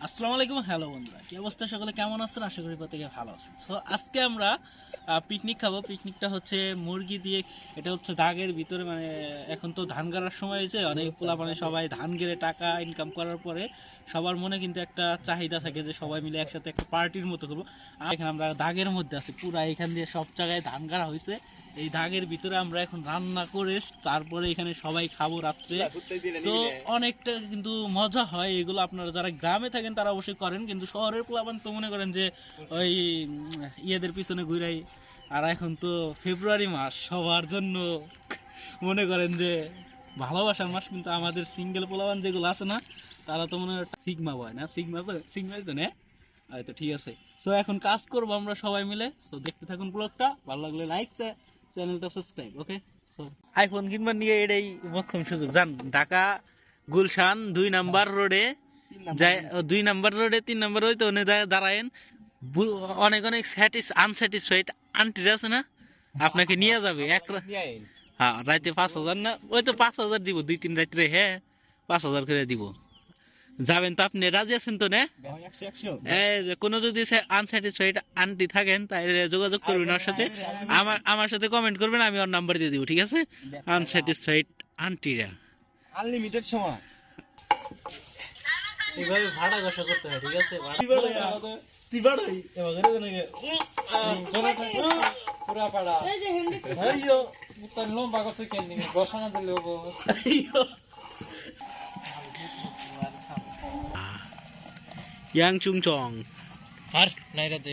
আসসালামু আলাইকুম। হ্যালো বন্ধুরা, কি অবস্থা? সকলে কেমন আছেন? আশা করি প্রত্যেকে ভালো আছেন। সো আজকে আমরা পিকনিক খাবো। পিকনিকটা হচ্ছে মুরগি দিয়ে। এটা হচ্ছে দাগের ভিতরে, মানে এখন তো ধান গাড়ার সময় হয়েছে, অনেক পোলা মানে সবাই ধান গেড়ে টাকা ইনকাম করার পরে সবার মনে কিন্তু একটা চাহিদা থাকে যে সবাই মিলে একসাথে একটা পার্টির মতো করবো। আর এখানে আমরা দাগের মধ্যে আছি, পুরা এখান দিয়ে সব জায়গায় ধান গাড়া হয়েছে। এই দাগের ভিতরে আমরা এখন রান্না করে তারপরে এখানে সবাই খাবো রাত্রে। তো অনেকটা কিন্তু মজা হয় এগুলো। আপনারা যারা গ্রামে থাকেন তারা অবশ্যই করেন, কিন্তু শহরের পোলাপান তো মনে করেন যে ওই ইয়েদের পিছনে ঘুরাই। আর এখন তো ফেব্রুয়ারি মাস, সবার জন্য মনে করেন যে ভালোবাসার মাস, কিন্তু আমাদের সিঙ্গেল পোলাপান যেগুলো আছে না, তারা তো মনে হয় সিগমা বয় না, সিগমা তো না। তো ঠিক আছে। সো এখন কাজ করবো আমরা সবাই মিলে। সো দেখতে থাকুন ব্লগটা, ভালো লাগলে লাইক, চ্যানেলটা সাবস্ক্রাইব। ওকে। সো আইফোন কিনবার নিয়ে এটাই মোক্ষম সুযোগ। জান, ঢাকা গুলশান 2 নাম্বার রোডে যায়, 2 নাম্বার রোডে 3 নাম্বার রোডে তো দাঁড়ায়েন। অনেক অনেক আনস্যাটিসফাইড আন্টিরা আছে না, আপনাকে নিয়ে যাবে হ্যাঁ, রাতে 5,000 না, ওই তো 5,000 দিব, 2-3 রাত্রে। হ্যাঁ, 5,000 করে দিব। যাবেন তো? আপনি রাজি আছেন তো? না, এই যে কোনো যদি আনস্যাটিসফাইড আন্টি থাকেন তাহলে যোগাযোগ করবেন ওর সাথে, আমার সাথে কমেন্ট করবেন, আমি ওর নাম্বার দিয়ে দিব। ঠিক আছে? আনস্যাটিসফাইড আন্টিরা আনলিমিটেড সময় এইভাবে ভাড়া ঘষা করতে হয়। ঠিক আছে? লম্বা করছে কেন বসানো দিলে ইয়াং চুং চং। আর নাই রাতে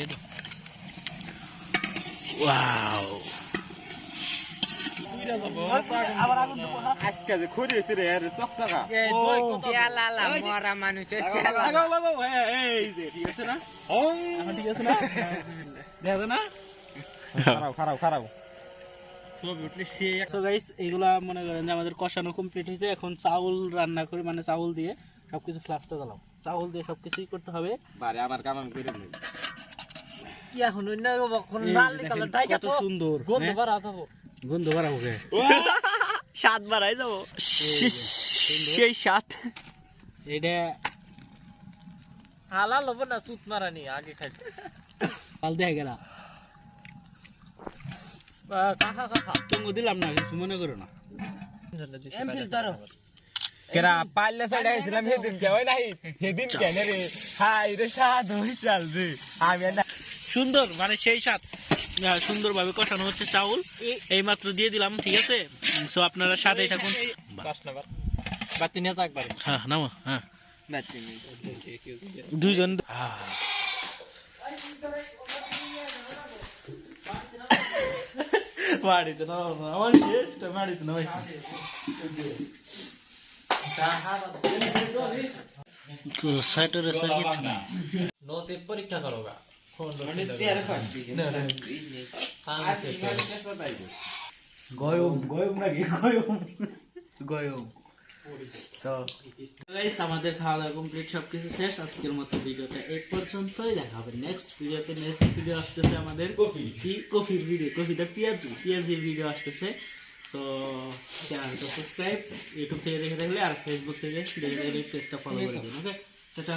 ওয়াও, আজকে যে খড়ি হইছে রে চকচকা এই যে ঠিক আছে না? এখন ঠিক আছে না? দেখা যায় না? খারাপ So guys, এগুলা মনে করেন যে আমাদের কষানো কমপ্লিট হয়েছে। এখন চাউল রান্না করে, মানে চাউল দিয়ে সবকিছু ফ্লাস্টে দিলাম, চাউল দিয়ে সবকিছুই করতে হবে। বারে আমার কাম আমি করে নেই কি এখন কত সুন্দর গন্ধ বাড়াবো গে, স্বাদ বাড়াই যাবো সেই স্বাদ। এটা হালাল হবো না, সুত মারানি আগে খাই কাল দেখে গেলা তুমি দিলাম না, কিছু মনে করো না। কেরা পাল্লা সাইড আইছিলাম সেদিন কে ওই নাই সেদিন কেন রে হাই রে স্বাদ হই চালছে আমি না সুন্দর, মানে সেই স্বাদ। সুন্দরভাবে কষানো হচ্ছে চাউল, এই মাত্র দিয়ে দিলাম। ঠিক আছে? সো আপনারা সাথেই থাকুন। 10 নাম্বার বাতি নিয়ে থাক পারে। হ্যাঁ, নাও। হ্যাঁ, বাতি নেই দুইজন। বাড়িতে না, আমার শেষটা বাড়িতে না। নো সেট পরীক্ষা করোগা আমাদের খাওয়া দাওয়া কমপ্লিট, সবকিছু শেষ। আজকের মতো ভিডিওটা এই পর্যন্তই। দেখা হবে নেক্সট ভিডিওতে। নেক্সট ভিডিও আসতেছে আমাদের কফির ভিডিও, কফিতে পেঁয়াজির ভিডিও আসতেছে। সো চ্যানেলটা সাবস্ক্রাইব, ইউটিউব থেকে দেখে থাকলে, আর ফেসবুক থেকে দেখে থাকলে পেজটা ফলো করে দিন। ওকে, টাটা।